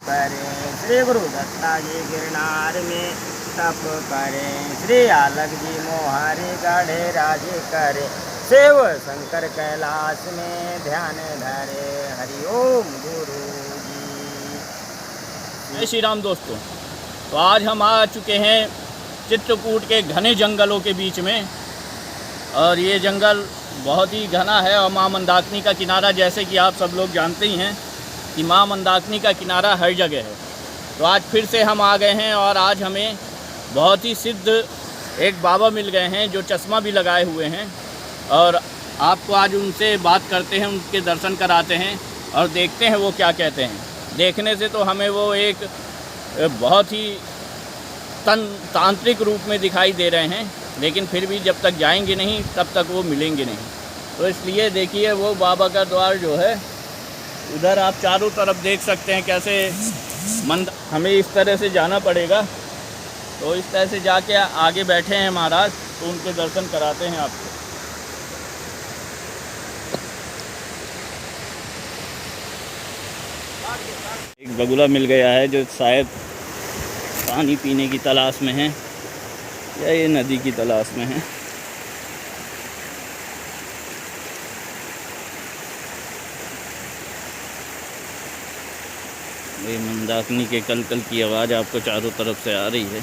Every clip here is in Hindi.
करें श्री गुरु दत्ता जी गिरनार में तप करें श्री आलक जी मोहारी गाढ़े राजे करे शिव शंकर कैलाश में ध्यान धरे हरिओम गुरु जी। जय श्री राम दोस्तों। तो आज हम आ चुके हैं चित्रकूट के घने जंगलों के बीच में, और ये जंगल बहुत ही घना है। और माँ मंदाकिनी का किनारा, जैसे कि आप सब लोग जानते ही हैं कि माँ मंदाकिनी का किनारा हर जगह है। तो आज फिर से हम आ गए हैं, और आज हमें बहुत ही सिद्ध एक बाबा मिल गए हैं जो चश्मा भी लगाए हुए हैं, और आपको आज उनसे बात करते हैं, उनके दर्शन कराते हैं और देखते हैं वो क्या कहते हैं। देखने से तो हमें वो एक बहुत ही तांत्रिक रूप में दिखाई दे रहे हैं, लेकिन फिर भी जब तक जाएंगे नहीं तब तक वो मिलेंगे नहीं। तो इसलिए देखिए वो बाबा का द्वार जो है उधर आप चारों तरफ देख सकते हैं कैसे हमें इस तरह से जाना पड़ेगा। तो इस तरह से जाके आगे बैठे हैं महाराज, तो उनके दर्शन कराते हैं आपको। एक बगुला मिल गया है जो शायद पानी पीने की तलाश में है, या ये नदी की तलाश में है। ये मंदाकिनी के कलकल की आवाज़ आपको चारों तरफ से आ रही है।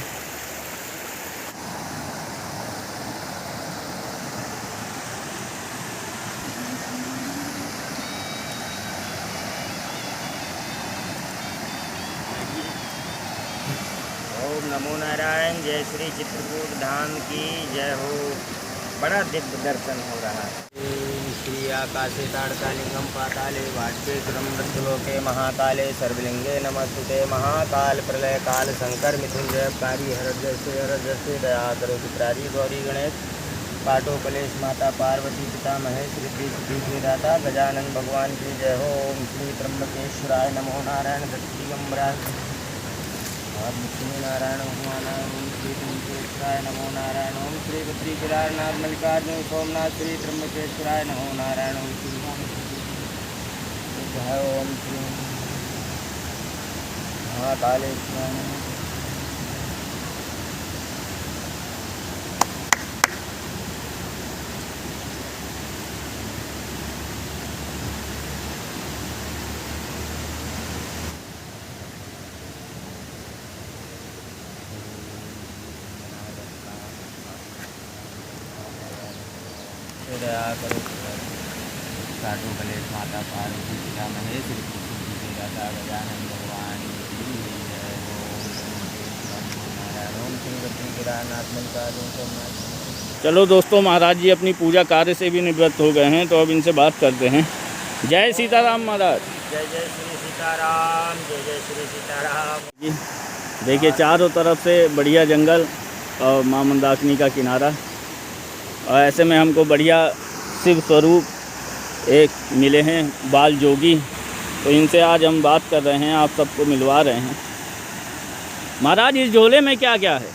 ओम नमो नारायण। जय श्री चित्रकूट धाम की जय हो। बड़ा दिव्य दर्शन हो रहा है। श्री आकाशे ताड़कालिंगम पाताले वाष्पेश्वरम मृत्युलोके महाकाले सर्वलिंगे नमस्तुते महाकाल प्रलय काल शंकर मृत्युंजयकारी हरदय दया करो पित्रारी गौरी गणेश पाटो कलेश माता पार्वती पिता महेश रिद्धि सिद्धि के दाता गजानन भगवान की जय हो। ओम श्री त्र्यंबकेश्वराय नमो नारायण दत्तिगंबराय और लक्ष्मी नारायण भगवान। ओम श्री त्र्यंबकेश्वराय नमो नारायण। ओम श्री बद्रीकेदारनाथ मल्लिकार्जुन सोमनाथ श्री त्र्यंबकेश्वराय नमो नारायण। ओम श्री ओम श्री महाकालेश्वराय। दया करो साधु कलेश माता पार्वती पिता महेश के दाता गजानन भगवान की जय हो। ओम श्री बद्रीकेदारनाथ मल्लिकार्जुन सोमनाथ। चलो दोस्तों, महाराज जी अपनी पूजा कार्य से भी निवृत्त हो गए हैं, तो अब इनसे बात करते हैं। जय सीताराम महाराज। जय जय श्री सीताराम। जय जय श्री सीताराम। देखिए चारों तरफ से बढ़िया जंगल और माँ मंदाकिनी का किनारा, और ऐसे में हमको बढ़िया शिव स्वरूप एक मिले हैं बाल जोगी। तो इनसे आज हम बात कर रहे हैं, आप सबको मिलवा रहे हैं। महाराज इस झोले में क्या क्या है?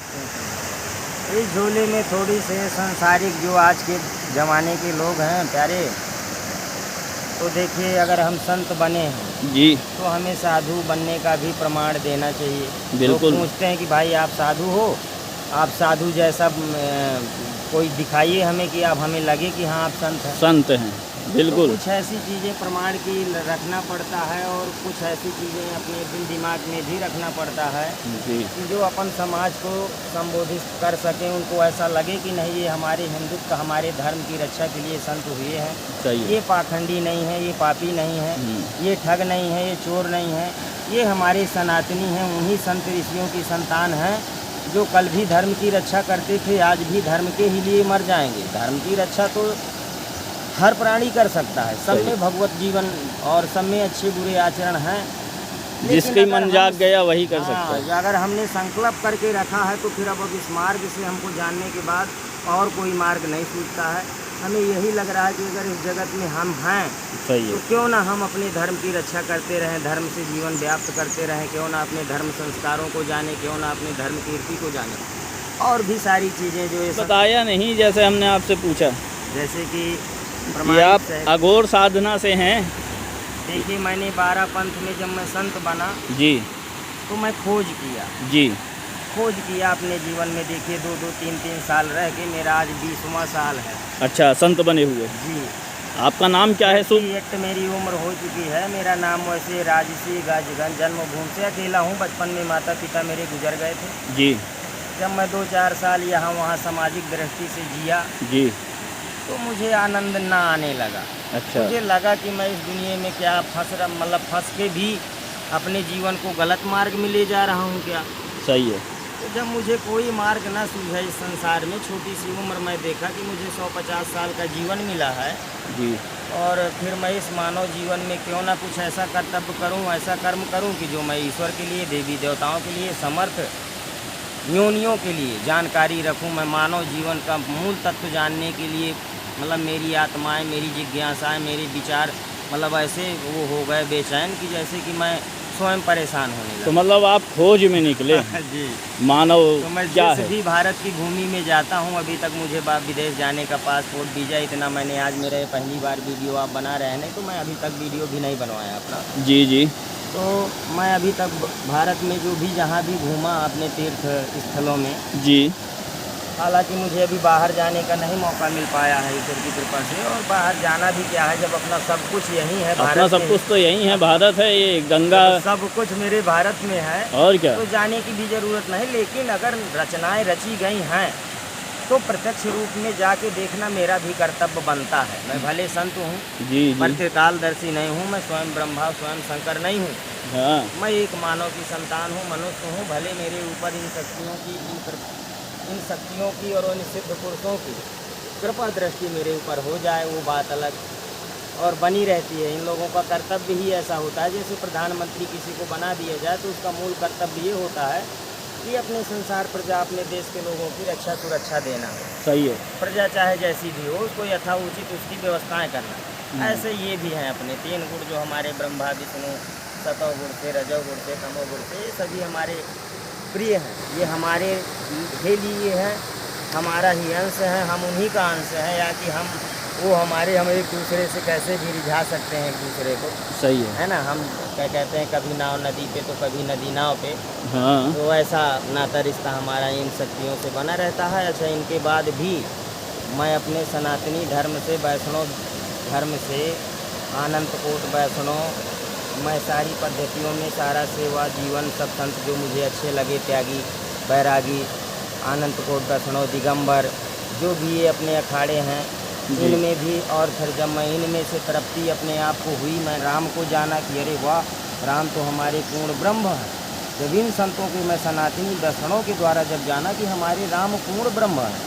इस झोले में थोड़ी से सांसारिक जो आज के ज़माने के लोग हैं प्यारे, तो देखिए अगर हम संत बने हैं जी तो हमें साधु बनने का भी प्रमाण देना चाहिए। बिल्कुल। लोग पूछते हैं कि भाई आप साधु हो, आप साधु जैसा कोई दिखाइए हमें कि आप हमें लगे कि हाँ आप संत हैं। बिल्कुल। तो कुछ ऐसी चीज़ें प्रमाण की रखना पड़ता है, और कुछ ऐसी चीज़ें अपने दिल दिमाग में भी रखना पड़ता है जी, कि जो अपन समाज को संबोधित कर सकें, उनको ऐसा लगे कि नहीं ये हमारे हिंदुत्व हमारे धर्म की रक्षा के लिए संत हुए हैं। सही है। ये पाखंडी नहीं है, ये पापी नहीं है, ये ठग नहीं है, ये चोर नहीं है, ये हमारे सनातनी हैं। उन्हीं संत ऋषियों की संतान हैं जो कल भी धर्म की रक्षा करते थे, आज भी धर्म के ही लिए मर जाएंगे। धर्म की रक्षा तो हर प्राणी कर सकता है, सब में भगवत जीवन और सब में अच्छे बुरे आचरण हैं। जिसके मन जाग गया वही कर सकता है। अगर हमने संकल्प करके रखा है तो फिर अब इस मार्ग से हमको जानने के बाद और कोई मार्ग नहीं सूझता है। हमें यही लग रहा है कि अगर इस जगत में हम हैं तो क्यों ना हम अपने धर्म की रक्षा करते रहें, धर्म से जीवन व्याप्त करते रहें, क्यों ना अपने धर्म संस्कारों को जाने, क्यों ना अपने धर्म कीर्ति को जाने, और भी सारी चीज़ें जो ये बताया नहीं। जैसे हमने आपसे पूछा, जैसे कि ये आप अघोर साधना से हैं। देखिए मैंने 12 पंथ में जब मैं संत बना जी, तो मैं खोज किया अपने जीवन में। देखिए 2-2, 3-3 साल रह के मेरा आज 20वां साल है। अच्छा, संत बने हुए। जी। आपका नाम क्या है? शुभ एक मेरी उम्र हो चुकी है। मेरा नाम वैसे राजसी गाजीगंज, जन्मभूमि से अकेला हूँ। बचपन में माता पिता मेरे गुजर गए थे। जी जब मैं 2-4 साल यहाँ वहाँ सामाजिक दृष्टि से जिया जी। तो मुझे आनंद ना आने लगा। अच्छा। मुझे लगा कि मैं इस दुनिया में क्या फंस के भी अपने जीवन को गलत मार्ग में ले जा रहा हूँ क्या। सही है। तो जब मुझे कोई मार्ग ना सूझा इस संसार में, छोटी सी उम्र में देखा कि मुझे 150 साल का जीवन मिला है जी। और फिर मैं इस मानव जीवन में क्यों ना कुछ ऐसा कर्तव्य करूं, ऐसा कर्म करूं कि जो मैं ईश्वर के लिए, देवी देवताओं के लिए, समर्थ योनियों के लिए जानकारी रखूं। मैं मानव जीवन का मूल तत्व जानने के लिए मेरी आत्माएं, मेरी जिज्ञासाएं, मेरे विचार ऐसे वो हो गए बेचैन कि जैसे कि मैं स्वयं परेशान होने लगा। तो मतलब आप खोज में निकले। जी। मानव तो मैं क्या जिस है? भी भारत की भूमि में जाता हूँ, अभी तक मुझे विदेश जाने का पासपोर्ट, वीज़ा इतना मैंने, आज मेरा ये पहली बार वीडियो आप बना रहे हैं, नहीं तो मैं अभी तक वीडियो भी नहीं बनवाया अपना। जी जी। तो मैं अभी तक भारत में जो भी जहाँ भी घूमा अपने तीर्थ स्थलों में जी। हालांकि मुझे अभी बाहर जाने का नहीं मौका मिल पाया है ईश्वर की कृपा से। और बाहर जाना भी क्या है जब अपना सब कुछ यहीं है, अपना भारत सब कुछ तो यहीं है, भारत है, ये गंगा सब कुछ मेरे भारत में है और क्या। तो जाने की भी ज़रूरत नहीं। लेकिन अगर रचनाएं रची गई हैं तो प्रत्यक्ष रूप में जाके देखना मेरा भी कर्तव्य बनता है। मैं भले संत हूँ, जी जी। पर त्रिकालदर्शी नहीं हूँ। मैं स्वयं ब्रह्मा स्वयं शंकर नहीं हूँ। हाँ। मैं एक मानव की संतान हूँ, मनुष्य हूँ। भले मेरे ऊपर इन शक्तियों की और उन सिद्ध पुरुषों की कृपा दृष्टि मेरे ऊपर हो जाए, वो बात अलग और बनी रहती है। इन लोगों का कर्तव्य ही ऐसा होता है, जैसे प्रधानमंत्री किसी को बना दिया जाए तो उसका मूल कर्तव्य ये होता है कि अपने संसार प्रजा, अपने देश के लोगों की रक्षा सुरक्षा देना। सही है। प्रजा चाहे जैसी भी हो, उसको यथाउचित उसकी व्यवस्थाएं करना। ऐसे ये भी हैं अपने 3 गुण जो हमारे ब्रह्मा विष्णु सतव गुण से, रजो गुण से, तमो गुण से, ये सभी हमारे प्रिय हैं। ये हमारे के लिए हैं, हमारा ही अंश है, हम उन्हीं का अंश है। या कि हम एक दूसरे से कैसे भी रिझा सकते हैं एक दूसरे को। सही है ना। हम क्या कहते हैं, कभी नाव नदी पे तो कभी नदी नाव पे। हाँ। तो ऐसा नाता रिश्ता हमारा इन शक्तियों से बना रहता है। अच्छा, इनके बाद भी मैं अपने सनातनी धर्म से, वैष्णव धर्म से, आनंद कोट वैष्णव, मैं सारी पद्धतियों में सारा सेवा जीवन सब संत जो मुझे अच्छे लगे, त्यागी, बैरागी, आनंद कोट वैष्णव, दिगंबर, जो भी ये अपने अखाड़े हैं इनमें भी। और फिर जब मैं इनमें से तृप्ति अपने आप को हुई, मैं राम को जाना कि अरे वाह, राम तो हमारे पूर्ण ब्रह्म है। जब इन संतों को मैं सनातनी दर्शनों के द्वारा जब जाना कि हमारे राम पूर्ण ब्रह्म है,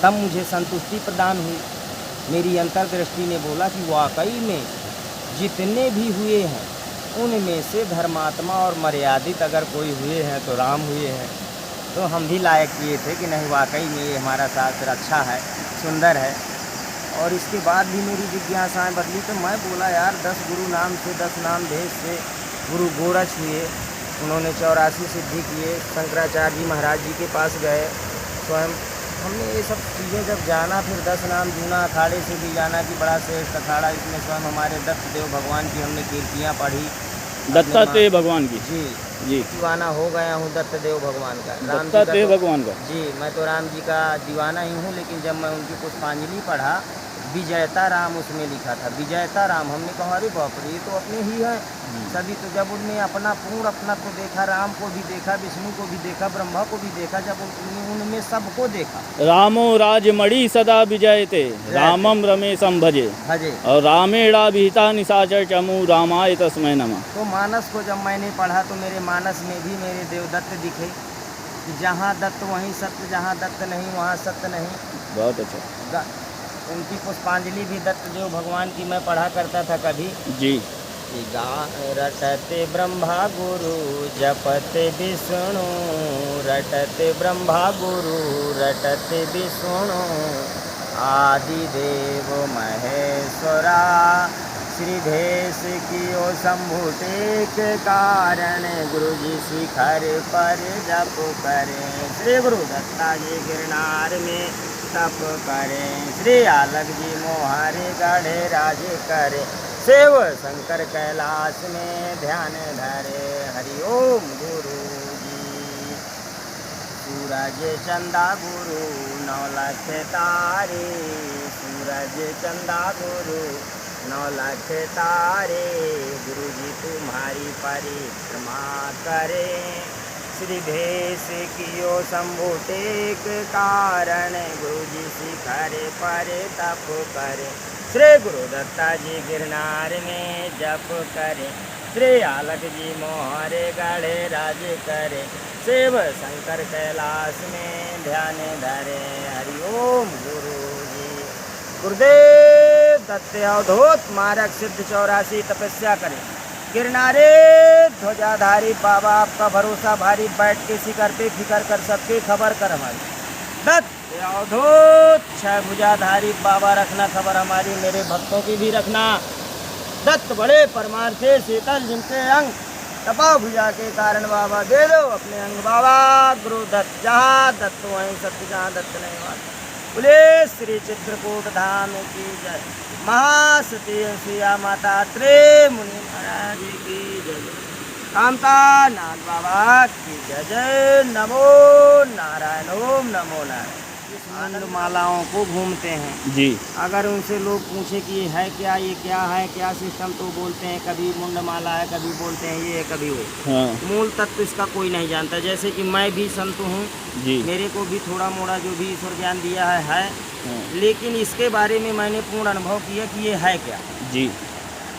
तब मुझे संतुष्टि प्रदान हुई। मेरी अंतर्दृष्टि ने बोला कि वाकई में जितने भी हुए हैं उनमें से धर्मात्मा और मर्यादित अगर कोई हुए हैं तो राम हुए हैं। तो हम भी लायक किए थे कि नहीं, वाकई में ये हमारा शास्त्र अच्छा है, सुंदर है। और इसके बाद भी मेरी जिज्ञासाएं बदली तो मैं बोला यार 10 गुरु नाम से, 10 नाम भेद से गुरु गोरख हुए, उन्होंने 84 सिद्धि किए। शंकराचार्य जी महाराज जी के पास गए स्वयं। हमने ये सब चीज़ें जब जाना, फिर 10 नाम जूना अखाड़े से भी जाना कि बड़ा श्रेष्ठ अखाड़ा, इसमें स्वयं हमारे दत्तदेव भगवान की हमने कीर्तियाँ पढ़ी। दत्तात्रेय भगवान की। जी जी। दीवाना हो गया हूँ दत्तदेव भगवान का, दत्तात्रेय भगवान का। जी, मैं तो राम जी का दीवाना ही हूँ। लेकिन जब मैं उनकी पुष्पांजलि पढ़ा, विजयता राम उसमें लिखा था, विजयता राम। हमने कहा अरे बाप रे, ये तो अपने ही है सभी। तो जब उनने अपना पूर्ण अपनत्व देखा, राम को भी देखा, विष्णु को भी देखा, ब्रह्मा को भी देखा, जब उनमें सबको देखा। रामो राजमणि सदा विजयते, रामम रमेशम भजे भजे और रामेणाभिहिता निशाचर चमू रामाय तस्मै नमः। तो मानस को जब मैंने पढ़ा तो मेरे मानस में भी मेरे देवदत्त दिखे कि जहाँ दत्त वहीं सत्य, जहाँ दत्त नहीं वहाँ सत्य नहीं। बहुत अच्छा। उनकी पुष्पांजलि भी दत्तदेव भगवान की मैं पढ़ा करता था कभी। जी। रटते ब्रह्मा गुरु जपते विष्णु, रटते ब्रह्मा गुरु रटते विष्णु, आदिदेव महेश्वरा श्रीधेश कियो शंभुटे के कारण, गुरु जी शिखर पर जप करें, श्री गुरु दत्ता जी गिरनार में तप करें, श्री आलक जी मोहारे गढ़े राजे करे, शिव शंकर कैलाश में ध्यान धरे, हरि ओम गुरु सूरज चंदा गुरु 9 लाख तारे, सूरज चंदा गुरु 9 लाख तारे, गुरु जी तुम्हारी परिक्रमा करें। श्री भेष कियो शंभु टेक कारण, गुरु जी शिखर पर तप करे। श्री गुरु दत्ता जी गिरनार में जप करे, श्री आलक जी मोहरे गढ़े राज करे, शिव शंकर कैलाश में ध्यान धरे। हरिओम गुरु जी। गुरुदेव दत्त अवधूत मारक सिद्ध 84 तपस्या करें। गिरनारे ध्वजाधारी बाबा आपका भरोसा भारी, बैठ के शिखर पे फिकर कर सबके खबर कर हमारी। दत्त अवधूत 6 भुजाधारी बाबा रखना खबर हमारी, मेरे भक्तों की भी रखना। दत्त बड़े परमार्थे शीतल जिनके अंग, तपा भुजा के कारण बाबा दे दो अपने अंग बाबा। गुरु दत्त जहाँ दत्त वहीं सत्य, जहाँ दत्त नहीं वहाँ। बोले श्री चित्रकूट धाम की जय। महासती सिया माता त्रे मुनि महाराज की जय। कामता नाथ बाबा की जय जय। नमो नारायण, ओम नमो नारायण। आनंद मालाओं को घूमते हैं जी। अगर उनसे लोग पूछे कि ये है क्या, ये क्या है, क्या सिस्टम, तो बोलते हैं कभी मुंड माला है, कभी बोलते हैं ये है, कभी वो। हाँ। मूल तत्व इसका कोई नहीं जानता। जैसे कि मैं भी संत हूँ जी। मेरे को भी थोड़ा मोड़ा जो भी ईश्वर ज्ञान दिया है हाँ। लेकिन इसके बारे में मैंने पूर्ण अनुभव किया कि ये है क्या। जी।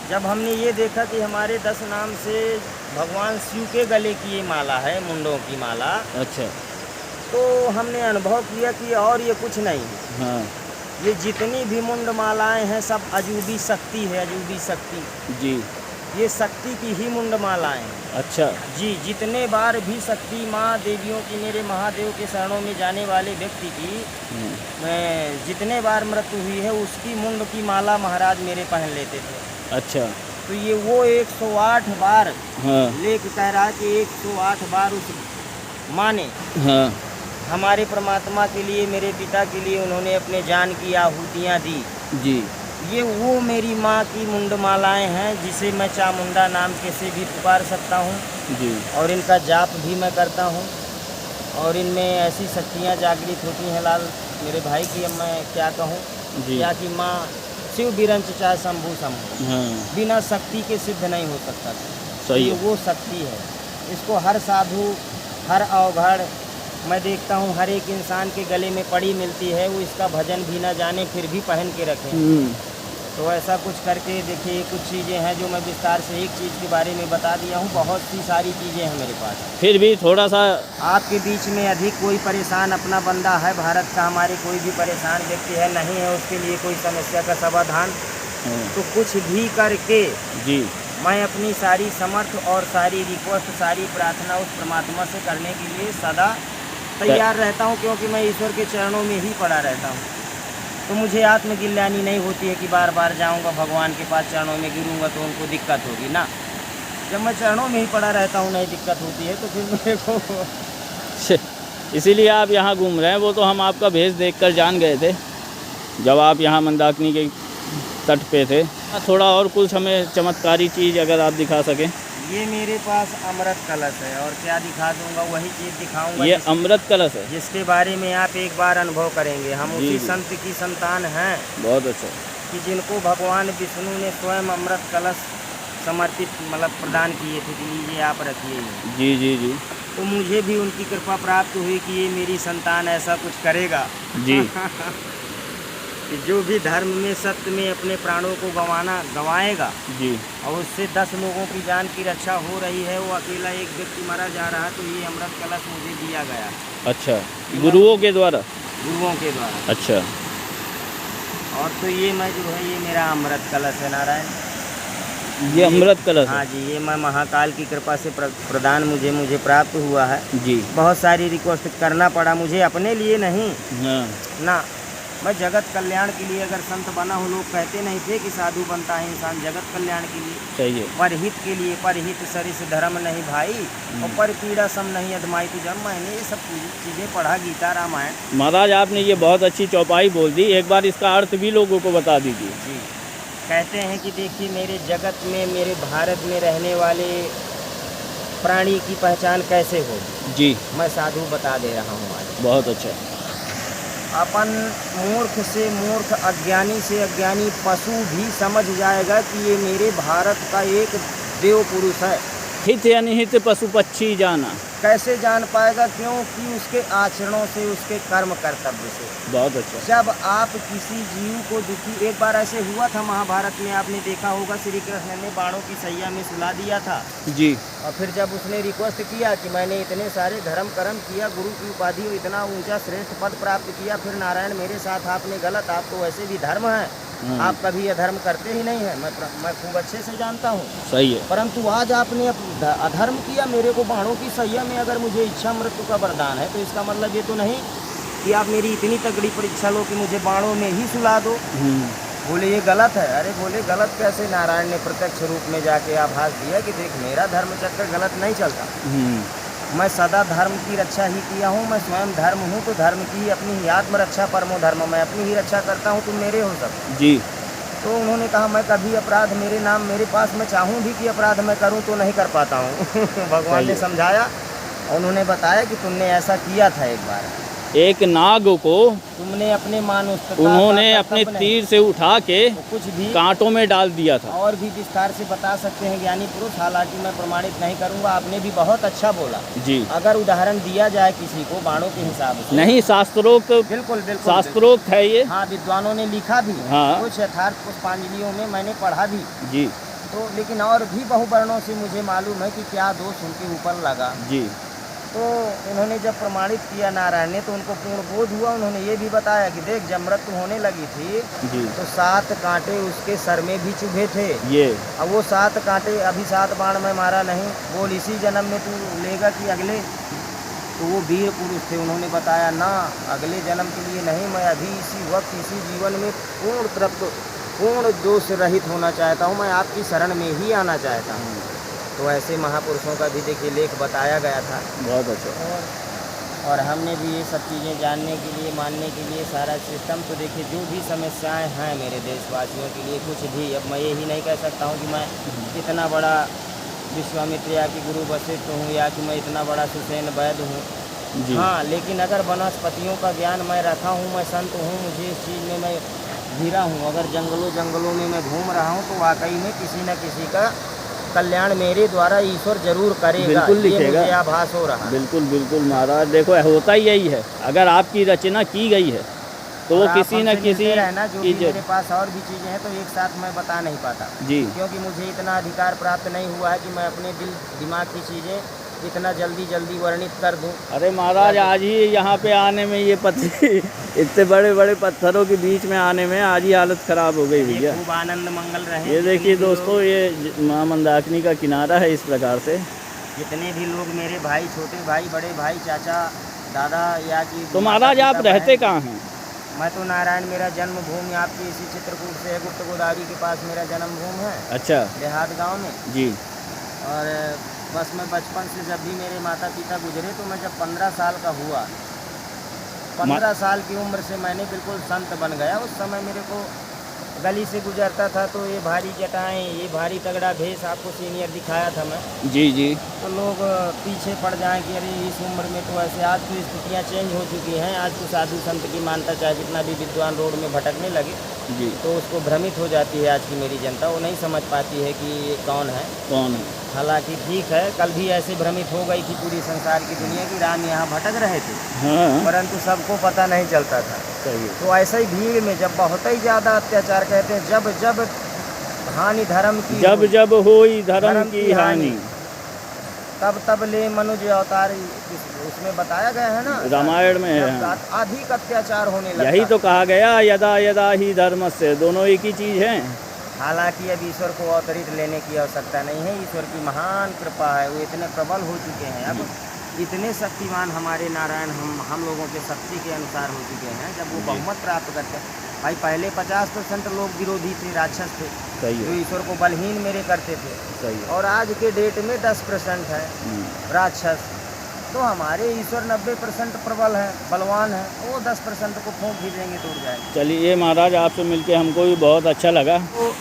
जब हमने ये देखा कि हमारे 10 नाम से भगवान शिव के गले की ये माला है, मुंडों की माला, अच्छा। तो हमने अनुभव किया कि और ये कुछ नहीं है। हाँ। ये जितनी भी मुंड मालाएं हैं सब अजूबी शक्ति है, अजूबी शक्ति। जी। ये शक्ति की ही मुंड मालाएं हैं। अच्छा जी। जितने बार भी शक्ति माँ देवियों की, मेरे महादेव के शरणों में जाने वाले व्यक्ति की जितने बार मृत्यु हुई है उसकी मुंड की माला महाराज मेरे पहन लेते थे। अच्छा। तो ये वो 108 बार हाँ। लेख कह रहा है कि 108 बार उस माँ ने हाँ। हमारे परमात्मा के लिए, मेरे पिता के लिए उन्होंने अपने जान की आहुतियाँ दी। जी। ये वो मेरी माँ की मुंड मालाएँ हैं जिसे मैं चामुंडा नाम के से भी पुकार सकता हूँ। जी। और इनका जाप भी मैं करता हूँ और इनमें ऐसी शक्तियाँ जागृत होती हैं लाल मेरे भाई की, अब मैं क्या कहूँ। जी। क्या कि माँ शिव बिरंच चाहे शंभू शंभू, हाँ। बिना शक्ति के सिद्ध नहीं हो सकता। सही ये है। वो शक्ति है। इसको हर साधु, हर अवघड़, मैं देखता हूँ हर एक इंसान के गले में पड़ी मिलती है। वो इसका भजन भी ना जाने फिर भी पहन के रखें। तो ऐसा कुछ करके देखिए। कुछ चीज़ें हैं जो मैं विस्तार से एक चीज़ के बारे में बता दिया हूँ, बहुत सी सारी चीज़ें हैं मेरे पास। फिर भी थोड़ा सा आपके बीच में अधिक कोई परेशान अपना बंदा है भारत का, हमारे कोई भी परेशान व्यक्ति है, नहीं है उसके लिए कोई समस्या का समाधान, तो कुछ भी करके जी मैं अपनी सारी समर्थ और सारी रिक्वेस्ट, सारी प्रार्थना उस परमात्मा से करने के लिए सदा तैयार रहता हूँ, क्योंकि मैं ईश्वर के चरणों में ही पड़ा रहता हूँ। तो मुझे आत्मगिल्यानी नहीं होती है कि बार बार जाऊँगा भगवान के पास, चरणों में गिरूँगा तो उनको दिक्कत होगी ना। जब मैं चरणों में ही पड़ा रहता हूँ नहीं दिक्कत होती है, तो फिर मेरे को इसीलिए आप यहाँ घूम रहे हैं। वो तो हम आपका भेष देखकर जान गए थे जब आप यहाँ मंदाकिनी के तट पे थे। थोड़ा और कुछ हमें चमत्कारी चीज़ अगर आप दिखा सकें। ये मेरे पास अमृत कलश है और क्या दिखा दूंगा, वही चीज़ दिखाऊंगा। ये अमृत कलश है जिसके बारे में आप एक बार अनुभव करेंगे। हम जी, उसी जी। संत की संतान हैं बहुत अच्छा। कि जिनको भगवान विष्णु ने स्वयं अमृत कलश समर्पित मतलब प्रदान किए थे कि लीजिए आप रखिए ये। जी जी जी। तो मुझे भी उनकी कृपा प्राप्त हुई कि ये मेरी संतान ऐसा कुछ करेगा जी। कि जो भी धर्म में, सत्य में अपने प्राणों को गंवाएगा जी। और उससे 10 लोगों की जान की रक्षा हो रही है, वो अकेला एक व्यक्ति मारा जा रहा है, तो ये अमृत कलश मुझे दिया गया। अच्छा, गुरुओं के द्वारा? गुरुओं के द्वारा। अच्छा। और तो ये मैं जो है ये मेरा अमृत कलश है नारायण। ये अमृत कलश? हाँ जी, ये मैं महाकाल की कृपा से प्रदान मुझे प्राप्त हुआ है जी। बहुत सारी रिक्वेस्ट करना पड़ा मुझे, अपने लिए नहीं। हाँ। ना, मैं जगत कल्याण के लिए अगर संत बना हूँ। लोग कहते नहीं थे कि साधु बनता है इंसान जगत कल्याण के लिए, सही है। परहित के लिए। परहित सरिस धर्म नहीं भाई, और पर पीड़ा सम नहीं अधमाई। तो जब मैंने ये सब चीज़ें पढ़ा, गीता रामायण। महाराज आपने ये बहुत अच्छी चौपाई बोल दी, एक बार इसका अर्थ भी लोगों को बता दीजिए। जी, कहते हैं कि देखिए मेरे जगत में, मेरे भारत में रहने वाले प्राणी की पहचान कैसे होगी? जी, मैं साधु बता दे रहा हूँ आज। बहुत अच्छा। अपन मूर्ख से मूर्ख, अज्ञानी से अज्ञानी पशु भी समझ जाएगा कि ये मेरे भारत का एक देव पुरुष है। हित अनिहित पशु पक्षी जाना। कैसे जान पाएगा? क्योंकि उसके आचरणों से, उसके कर्म कर्तव्य से। बहुत अच्छा। जब आप किसी जीव को दुखी, एक बार ऐसे हुआ था महाभारत में, आपने देखा होगा, श्री कृष्ण ने बाणों की सैया में सुला दिया था। जी। और फिर जब उसने रिक्वेस्ट किया कि मैंने इतने सारे धर्म कर्म किया, गुरु की उपाधि और इतना ऊंचा श्रेष्ठ पद प्राप्त किया, फिर नारायण मेरे साथ आपने गलत, आप तो वैसे भी धर्म हैं, आप कभी अधर्म करते ही नहीं हैं, मैं खूब अच्छे से जानता हूँ। सही है। परंतु आज आपने अधर्म किया, मेरे को बाणों की सैया में अगर मुझे इच्छा मृत्यु का वरदान है, तो इसका मतलब ये तो नहीं कि आप मेरी इतनी तगड़ी परीक्षा लो कि मुझे बाणों में ही सुला दो। बोले ये गलत है। अरे बोले गलत कैसे? नारायण ने प्रत्यक्ष रूप में जाके आभास दिया कि देख मेरा धर्म चक्कर गलत नहीं चलता, मैं सदा धर्म की रक्षा ही किया हूँ, मैं स्वयं धर्म हूँ, तो धर्म की अपनी ही आत्मरक्षा परमो धर्म, मैं अपनी ही रक्षा करता हूँ, तुम मेरे हो सब। जी। तो उन्होंने कहा मैं कभी अपराध, मेरे नाम मेरे पास, मैं चाहूँ भी कि अपराध मैं करूँ तो नहीं कर पाता हूँ। भगवान ने समझाया, उन्होंने बताया कि तुमने ऐसा किया था एक बार, एक नाग को तुमने अपने मानुष उन्होंने अपने तीर से उठा के कुछ भी कांटों में डाल दिया था। और भी विस्तार से बता सकते हैं ज्ञानी पुरुष, हालांकि मैं प्रमाणित नहीं करूंगा। आपने भी बहुत अच्छा बोला। जी। अगर उदाहरण दिया जाए किसी को बाणों के हिसाब से, नहीं, शास्त्रोक्त, बिल्कुल बिल्कुल शास्त्रोक्त है ये। हाँ, विद्वानों ने लिखा भी, हाँ। कुछ यथार्थ पुष्पांजलियों में मैंने पढ़ा भी। जी। तो लेकिन और भी बहुवर्णों से मुझे मालूम है कि क्या दोष उनके ऊपर लगा। जी। तो उन्होंने जब प्रमाणित किया नारायण ने, तो उनको पूर्ण बोध हुआ। उन्होंने ये भी बताया कि देख जब मृत्यु होने लगी थी जी। तो 7 कांटे उसके सर में भी चुभे थे। ये अब वो 7 कांटे, अभी 7 बाण में मारा नहीं, बोल इसी जन्म में तू लेगा कि अगले? तो वो वीर पुरुष थे, उन्होंने बताया ना, अगले जन्म के लिए नहीं, मैं अभी इसी वक्त इसी जीवन में पूर्ण तृप्त, पूर्ण दोष रहित होना चाहता हूँ, मैं आपकी शरण में ही आना चाहता हूँ। तो ऐसे महापुरुषों का भी देखिए लेख बताया गया था। बहुत अच्छा। और हमने भी ये सब चीज़ें जानने के लिए, मानने के लिए सारा सिस्टम, तो देखिए जो भी समस्याएं हैं मेरे देशवासियों के लिए, कुछ भी, अब मैं यही नहीं कह सकता हूँ कि मैं इतना बड़ा विश्वामित्र या कि गुरु वशिष्ठ हूँ या कि मैं इतना बड़ा सुसैन वैद्य हूँ। हाँ, लेकिन अगर वनस्पतियों का ज्ञान मैं रखा हूँ, मैं संत हूँ, मुझे इस चीज़ में मैं घिरा हूँ, अगर जंगलों में मैं घूम रहा हूँ, तो वाकई में किसी न किसी का कल्याण मेरे द्वारा ईश्वर जरूर करेगा। बिल्कुल लिखेगा। ये मुझे आभास हो रहा है। बिल्कुल बिल्कुल महाराज, देखो होता ही यही है, अगर आपकी रचना की गई है तो वो किसी न किसी रहना, जो भी मेरे पास और भी चीज़ें हैं तो एक साथ मैं बता नहीं पाता जी, क्योंकि मुझे इतना अधिकार प्राप्त नहीं हुआ है कि मैं अपने दिल दिमाग की चीज़ें इतना जल्दी वर्णित कर दूं। अरे महाराज, आज ही यहाँ पे आने में ये पत्थर इतने बड़े बड़े पत्थरों के बीच में आने में आज ही हालत ख़राब हो गई भैया। खूब आनंद मंगल रहे। ये देखिए दोस्तों, ये माँ मंदाकिनी का किनारा है इस प्रकार से। जितने भी लोग मेरे भाई, छोटे भाई, बड़े भाई, चाचा, दादा या कि, तो महाराज आप रहते कहाँ हैं? मैं तो नारायण, मेरा जन्मभूमि आपकी इसी चित्रकूट से है, गुप्त गोदावरी के पास मेरा जन्मभूमि है। अच्छा। देहात गांव में जी। और बस मैं बचपन से, जब भी मेरे माता पिता गुजरे, तो मैं जब 15 साल का हुआ, 15 साल की उम्र से मैंने बिल्कुल संत बन गया। उस समय मेरे को गली से गुजरता था तो ये भारी जटाएं, ये भारी तगड़ा भेष, आपको सीनियर दिखाया था मैं। जी जी। तो लोग पीछे पड़ जाएं कि अरे इस उम्र में तो ऐसे। आज तो स्थितियाँ चेंज हो चुकी हैं, आज तो साधु संत की मानता, चाहे जितना भी विद्वान रोड में भटकने लगे जी, तो उसको भ्रमित हो जाती है आज की मेरी जनता। वो नहीं समझ पाती है कि ये कौन है। हालांकि ठीक है, कल भी ऐसे भ्रमित हो गई थी पूरी संसार की दुनिया की, राम यहाँ भटक रहे थे। हाँ। परंतु सबको पता नहीं चलता था। सही। तो ऐसे ही भीड़ में जब बहुत ही ज़्यादा अत्याचार, कहते हैं जब जब हानि धर्म की, जब जब होई धर्म की हानि, तब तब ले मनुज अवतार, उसमें बताया गया है ना, रामायण में है। अधिक अत्याचार होने लगा। यही तो कहा गया, यदा यदा ही धर्मस्य, दोनों एक ही चीज़ है। हालांकि अब ईश्वर को अवतरित लेने की आवश्यकता नहीं है, ईश्वर की महान कृपा है, वो इतने प्रबल हो चुके हैं, अब इतने शक्तिमान हमारे नारायण हम लोगों के शक्ति के अनुसार हो चुके हैं। जब वो बहुमत प्राप्त करते हैं, भाई पहले 50% लोग विरोधी थे, राक्षस थे, जो ईश्वर को बलहीन मेरे करते थे। सही। और आज के डेट में 10% है राक्षस। तो हमारे ईश्वर 90% प्रबल है, बलवान है, वो 10% को फूंक भी देंगे तो उड़ जाएंगे। चलिए महाराज, आपसे मिलके हमको भी बहुत अच्छा लगा। तो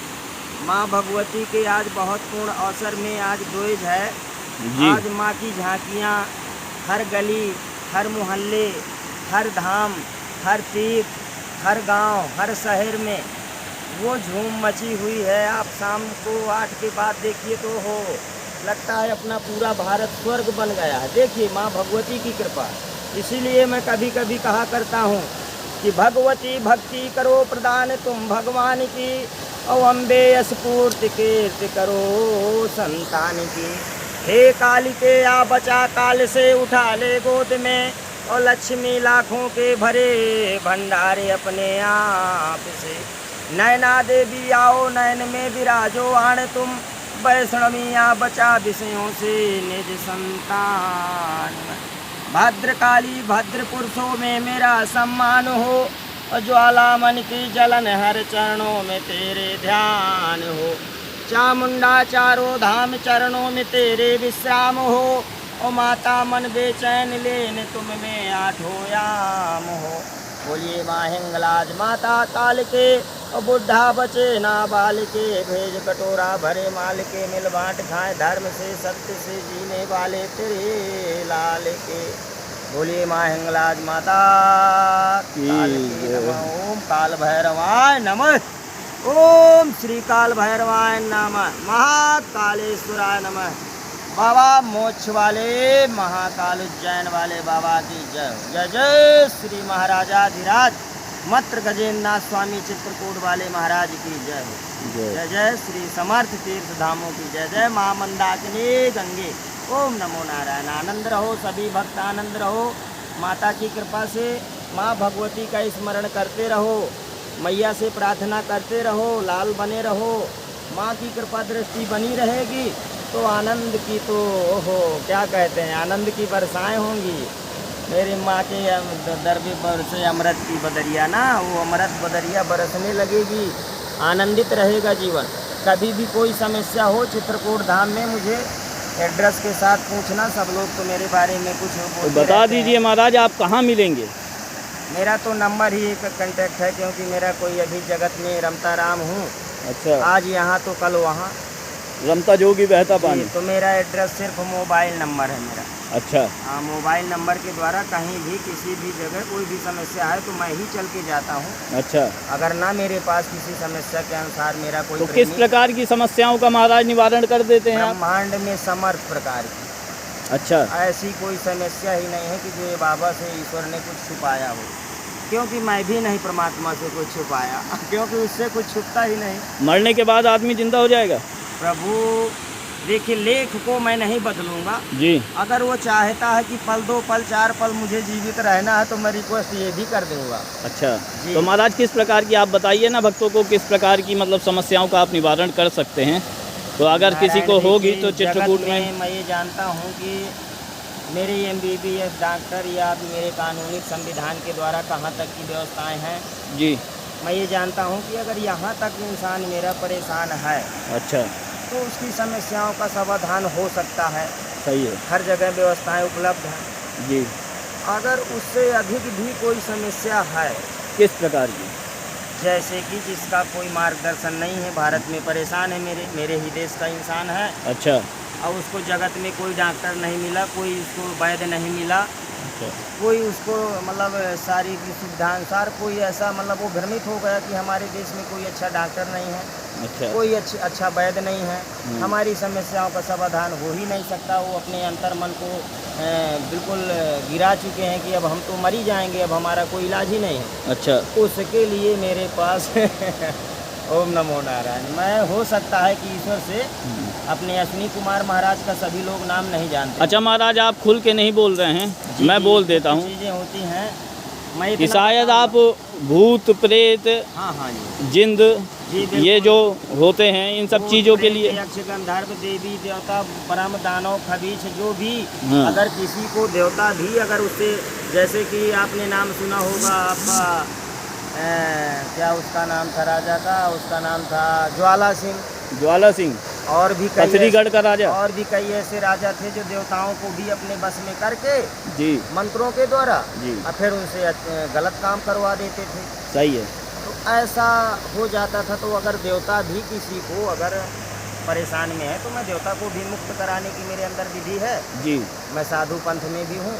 माँ भगवती के आज बहुत पूर्ण अवसर में आज द्विज है जी। आज माँ की झांकियाँ हर गली, हर मोहल्ले, हर धाम, हर तीर्थ, हर गांव, हर शहर में वो झूम मची हुई है। आप शाम को 8 के बाद देखिए तो हो लगता है अपना पूरा भारत स्वर्ग बन गया है। देखिए माँ भगवती की कृपा। इसीलिए मैं कभी कभी कहा करता हूँ कि भगवती भक्ति करो प्रदान तुम भगवान की, और अम्बे स्फूर्ति कीर्ति करो संतान की। हे कालिके आ बचा काल से उठा ले गोद में, और लक्ष्मी लाखों के भरे भंडारे अपने आप से। नैना देवी आओ नयन में विराजो आण तुम, वैष्णवी आ बचा विषयों से निज संतान। भद्रकाली भद्र पुरुषों में मेरा सम्मान हो, और ज्वाला मन की जलन हर चरणों में तेरे ध्यान हो। चामुंडा चारों धाम चरणों में तेरे विश्राम हो, और माता मन बेचैन लेन तुम में आठों याम हो। बोलिए माँ हिंगलाज माता काल के, और बुढ़ा बचे ना बाल के। भेज कटोरा भरे माल के, मिल बांट खाए धर्म से सत्य से जीने वाले तेरे लाल के। बोलिए माँ हिंगलाज माता काल की नमः। ओम काल भैरवाय नमः। ओम श्री काल भैरवाय नमः। महाकालेश्वराय नमः। बाबा मोक्ष वाले महाकाल उज्जैन वाले बाबा की जय। जय जय श्री महाराजाधिराज मत्र गजेंद्रनाथ स्वामी चित्रकूट वाले महाराज की जय हो। जय जय श्री समर्थ तीर्थ धामों की जय। जय माँ मंदाकिनी गंगे। ओम नमो नारायण। आनंद रहो सभी भक्त, आनंद रहो। माता की कृपा से माँ भगवती का स्मरण करते रहो, मैया से प्रार्थना करते रहो, लाल बने रहो। माँ की कृपा दृष्टि बनी रहेगी तो आनंद की तो ओहो क्या कहते हैं, आनंद की बरसाएं होंगी। मेरी माँ के दरबे बरसे अमृत की बदरिया ना, वो अमृत बदरिया बरसने लगेगी। आनंदित रहेगा जीवन। कभी भी कोई समस्या हो चित्रकूट धाम में मुझे एड्रेस के साथ पूछना। सब लोग तो मेरे बारे में कुछ तो बता दीजिए महाराज आप कहाँ मिलेंगे? मेरा तो नंबर ही एक कांटेक्ट है, क्योंकि मेरा कोई अभी जगत में रमता राम हूँ। अच्छा, आज यहाँ तो कल वहाँ रमता जोगी बहता पानी। तो मेरा एड्रेस सिर्फ मोबाइल नंबर है मेरा। अच्छा, हाँ, मोबाइल नंबर के द्वारा कहीं भी किसी भी जगह कोई भी समस्या है तो मैं ही चल के जाता हूँ। अच्छा, अगर ना मेरे पास किसी समस्या के अनुसार मेरा कोई तो किस प्रकार की समस्याओं का महाराज निवारण कर देते हैं आप? ब्रह्मांड में समर्थ प्रकार की अच्छा, ऐसी कोई समस्या ही नहीं है कि जो ये बाबा से ईश्वर ने कुछ छुपाया हो, क्योंकि मैं भी नहीं परमात्मा से कुछ छुपाया, क्योंकि उससे कुछ छुपता ही नहीं। मरने के बाद आदमी जिंदा हो जाएगा? प्रभु देखिए, लेख को मैं नहीं बदलूंगा जी। अगर वो चाहता है कि पल 2 पल 4 पल मुझे जीवित रहना है तो मैं रिक्वेस्ट ये भी कर दूंगा। अच्छा, तो महाराज किस प्रकार की आप बताइए ना भक्तों को, किस प्रकार की मतलब समस्याओं का आप निवारण कर सकते हैं? तो अगर किसी को होगी तो चित्रकूट में मैं ये जानता हूँ कि मेरे MBBS डॉक्टर या मेरे कानूनी संविधान के द्वारा कहाँ तक की व्यवस्थाएं हैं जी। मैं ये जानता हूँ कि अगर यहाँ तक इंसान मेरा परेशान है अच्छा, तो उसकी समस्याओं का समाधान हो सकता है। सही है, हर जगह व्यवस्थाएं उपलब्ध हैं जी। अगर उससे अधिक भी कोई समस्या है, किस प्रकार की? जैसे कि जिसका कोई मार्गदर्शन नहीं है, भारत में परेशान है, मेरे ही देश का इंसान है। अच्छा, और उसको जगत में कोई डॉक्टर नहीं मिला, कोई उसको वैद्य नहीं मिला, अच्छा, कोई उसको मतलब सारी सुविधा अनुसार कोई ऐसा मतलब वो भ्रमित हो गया कि हमारे देश में कोई अच्छा डॉक्टर नहीं है, अच्छा, कोई अच्छा वैद्य नहीं है, हमारी समस्याओं का समाधान हो ही नहीं सकता। वो अपने अंतर मन को बिल्कुल गिरा चुके हैं कि अब हम तो मर ही जाएंगे, अब हमारा कोई इलाज ही नहीं है। अच्छा, उसके लिए मेरे पास ओम नमो नारायण। मैं हो सकता है कि ईश्वर से अपने अश्विनी कुमार महाराज का सभी लोग नाम नहीं जानते। अच्छा महाराज, आप खुल के नहीं बोल रहे हैं, मैं बोल देता हूँ। चीज़ें होती हैं मैं कि इतना शायद आप भूत प्रेत हाँ हाँ जी जिंद जी बिल्कुल। ये जो होते हैं इन सब चीज़ों के लिए यक्ष गंधर्व देवी देवता परम दानव खबीच जो भी हाँ। अगर किसी को देवता भी अगर उससे, जैसे कि आपने नाम सुना होगा आपका क्या उसका नाम था राजा का, उसका नाम था ज्वाला सिंह। ज्वाला सिंह और भी कई पथरीगढ़ का राजा, और भी कई ऐसे राजा थे जो देवताओं को भी अपने बस में करके जी मंत्रों के द्वारा जी, और फिर उनसे गलत काम करवा देते थे। सही है। तो ऐसा हो जाता था। तो अगर देवता भी किसी को अगर परेशान में है, तो मैं देवता को भी मुक्त कराने की मेरे अंदर विधि है। जी। मैं साधु पंथ में भी हूँ,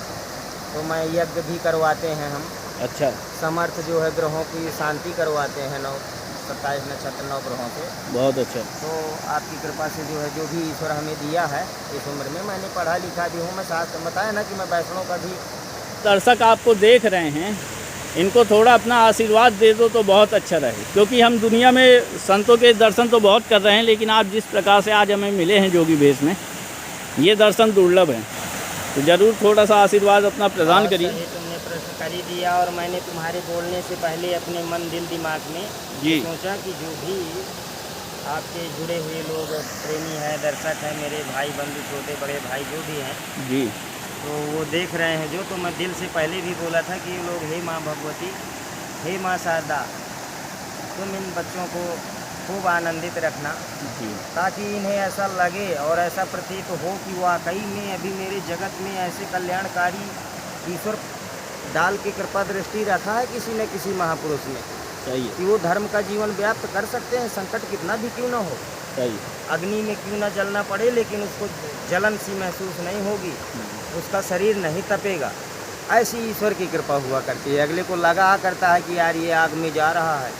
तो मैं यज्ञ भी करवाते हैं हम। अच्छा। समर्थ जो है ग्रहों की शांति करवाते हैं 27 नक्षत्र 9 ग्रहों से। बहुत अच्छा। तो आपकी कृपा से जो है जो भी ईश्वर हमें दिया है इस उम्र में, मैंने पढ़ा लिखा भी हूँ। मैं शास्त्र बताया ना कि मैं वैष्णव का भी। दर्शक आपको देख रहे हैं, इनको थोड़ा अपना आशीर्वाद दे दो तो बहुत अच्छा रहे, क्योंकि हम दुनिया में संतों के दर्शन तो बहुत कर रहे हैं, लेकिन आप जिस प्रकार से आज हमें मिले हैं जोगी भेष में, ये दर्शन दुर्लभ है। तो ज़रूर थोड़ा सा आशीर्वाद अपना प्रदान बहुत करिए। सही तुमने प्रश्न कर ही दिया, और मैंने तुम्हारे बोलने से पहले अपने मन दिल दिमाग में जी। सोचा कि जो भी आपके जुड़े हुए लोग प्रेमी हैं, दर्शक हैं, मेरे भाई बंधु, छोटे बड़े भाई जो भी हैं, जी। तो वो देख रहे हैं जो, तो मैं दिल से पहले भी बोला था कि ये लोग, हे माँ भगवती, हे माँ शारदा, तुम इन बच्चों को खूब आनंदित रखना, जी। ताकि इन्हें ऐसा लगे और ऐसा प्रतीत हो कि वाकई में अभी मेरे जगत में ऐसे कल्याणकारी ईश्वर डाल के कृपा दृष्टि रखा है किसी न किसी महापुरुष ने, सही है। कि वो धर्म का जीवन व्याप्त कर सकते हैं। संकट कितना भी क्यों ना हो, सही है। अग्नि में क्यों ना जलना पड़े, लेकिन उसको जलन सी महसूस नहीं होगी, उसका शरीर नहीं तपेगा। ऐसी ईश्वर की कृपा हुआ करती है। अगले को लगा करता है कि यार ये आग में जा रहा है,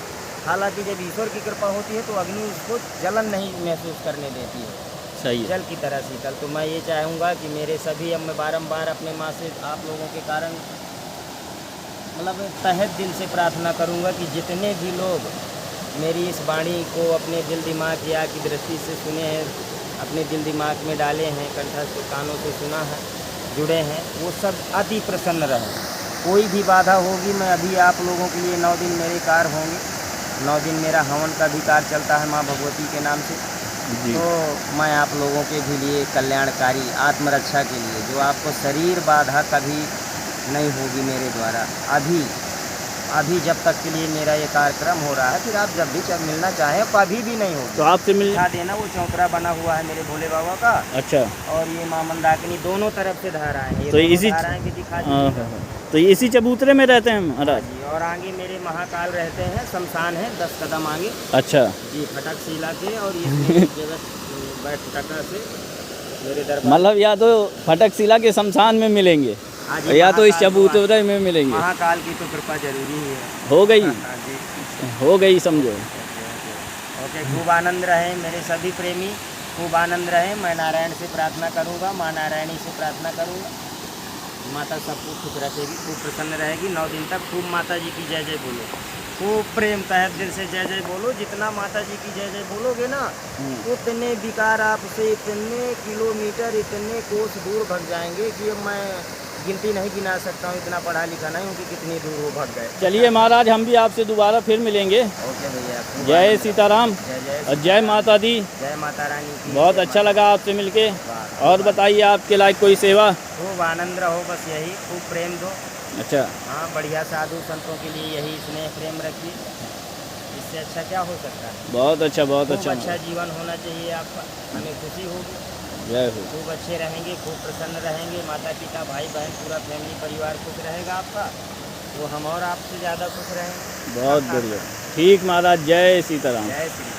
हालांकि जब ईश्वर की कृपा होती है तो अग्नि उसको जलन नहीं महसूस करने देती है, सही है। जल की तरह शीतल। तो मैं ये चाहूँगा कि मेरे सभी, अब मैं बारंबार अपने माँ से आप लोगों के कारण मतलब तहे दिल से प्रार्थना करूँगा कि जितने भी लोग मेरी इस वाणी को अपने दिल दिमाग या की दृष्टि से सुने हैं, अपने दिल दिमाग में डाले हैं, कंठस्थ कानों से सुना है, जुड़े हैं, वो सब अति प्रसन्न रहें। कोई भी बाधा होगी, मैं अभी आप लोगों के लिए 9 दिन मेरे कार्य होंगे। 9 दिन मेरा हवन का भी कार्य चलता है माँ भगवती के नाम से। जी। तो मैं आप लोगों के भी लिए कल्याणकारी आत्मरक्षा के लिए, जो आपको शरीर बाधा कभी नहीं होगी मेरे द्वारा, अभी जब तक के लिए मेरा ये कार्यक्रम हो रहा है, फिर आप जब भी मिलना चाहें कभी भी नहीं होगी। तो आपसे मिल दिखा देना, वो चौतरा बना हुआ है मेरे भोले बाबा का, अच्छा। और ये माँ मंदाकिनी, दोनों तरफ से धाराएं हैं। ये तो दोनों इसी धाराएं भी दिखा हाँ, दीजिएगा। हाँ, हाँ। तो इसी चबूतरे में रहते हैं महाराज जी, और आगे मेरे महाकाल रहते हैं, शमशान है 10 कदम आगे अच्छा जी, फटक शिला के, और ये जगत बैठ फटका से मेरे दरबार। मतलब या तो फटक शिला के शमशान में मिलेंगे हाँ जी, या तो इस महाकाल चबूतरे में मिलेंगे। महाकाल की तो कृपा जरूरी ही है। हो गई हाँ जी, हो गई समझो। ओके, खूब आनंद रहे मेरे सभी प्रेमी, खूब आनंद रहे। मैं नारायण से प्रार्थना करूँगा, माँ नारायणी से प्रार्थना करूँगा, माता सबको खुश रखेगी, खूब प्रसन्न रहेगी। 9 दिन तक खूब माता जी की जय जय बोलो, खूब प्रेम तहत दिल से जय जय बोलो। जितना माता जी की जय जय बोलोगे ना, उतने विकार आपसे इतने किलोमीटर, इतने कोस दूर भग जाएंगे कि अब मैं गिनती नहीं गिना सकता हूँ। इतना पढ़ा लिखा नहीं हूँ कि कितनी दूर वो भग गए। चलिए महाराज, हम भी आपसे दोबारा फिर मिलेंगे। ओके भैया, खूब जय आनंद। सीताराम जय जय और जय माता दी। जय माता रानी की। बहुत जय अच्छा लगा आपसे मिलके। वाह। और बताइए आपके लायक कोई सेवा? खूब आनंद रहो, बस यही, खूब प्रेम दो। अच्छा। हाँ, बढ़िया साधु संतों के लिए यही स्नेह प्रेम रखिए, इससे अच्छा क्या हो सकता है। बहुत अच्छा, बहुत खूब अच्छा। अच्छा जीवन होना चाहिए आपका, हमें खुशी होगी। जय हो। खूब अच्छे रहेंगे, खूब प्रसन्न रहेंगे, माता पिता भाई बहन पूरा फैमिली परिवार खुश रहेगा आपका, तो हम और आपसे ज़्यादा खुश रहेंगे। बहुत बढ़िया। ठीक महाराज, जय सीताराम। जय श्री